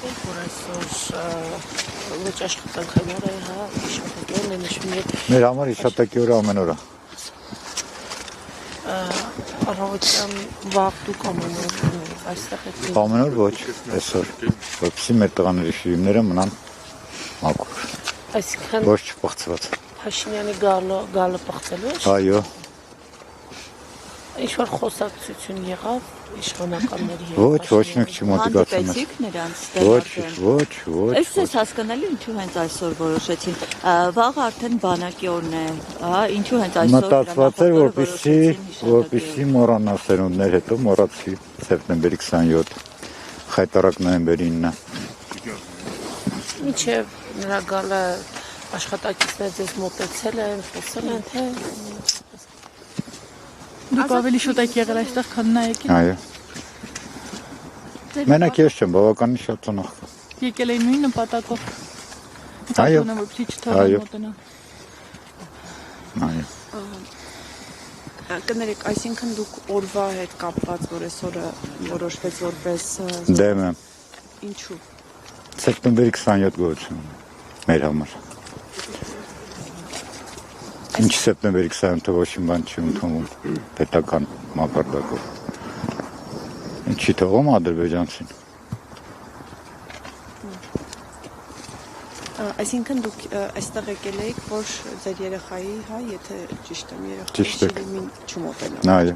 ասել, որ այսօր ոչ աշխատանքային օր է, հա, Իշատակյանը նշում է։ Մեր համար Իշատակի օրը ամեն օր է։ Առավոտյան վաղ դուք ամեն օր այստեղ եք։ Ամեն օր ոչ, այսօր, որպեսզի մեր տղաների շիրիմները մնան մաքուր։ Այսինքն Ոչ չփոխված։ Փաշինյանի գալը պղծելու է։ Այո։ Ինչ-որ խոսակցություն եղավ իշխանականների հետ։ Ոչ մեկ չմոտիվացում է։ Հանդիպեցիք նրանց Ոչ։ Այս էս հասկանալի ինչու հենց այսօր որոշեցին։ Վաղը արդեն բանակի օրն է, հա, ինչու հենց այսօր մտածված էր, որպեսզի մոռանա սերունդներ, հետո մոռացի սեպտեմբերի 27, խայտարակ նոյեմբերի 9։ Մինչև նրա գալը աշխատակիցներ ձեզ մոտեցել են, խոսել են, թե Դուք ավելի շուտ եք եղել այստեղ, քան նա եկել։ Այո։ Մենակ ես չեմ, բավականին շատ ծնող կա։ Եկել էին նույն նպատակով։ Այո։ Որպեսզի չթողնեն մոտենալ։ Այո։ Կներեք, այսինքն դուք օրվա հետ կապված, որ այսօրը որոշվեց որպես Դեմ եմ։ ինչու։ Սեպտեմբերի 27 գոյություն մեր համար։ Ինչ սեպտեմբերի 27-ը ոչ մի բան չի ընդունվում պետական մակարդակով։ Ինչի թողում ադրբեջանցին։ Այսինքն դուք այստեղ եկել եք, որ ձեր երեխայի, հա, եթե ճիշտ եմ, Ճիշտ է։ երեխայի շիրիմին չմոտենալ։ Այո։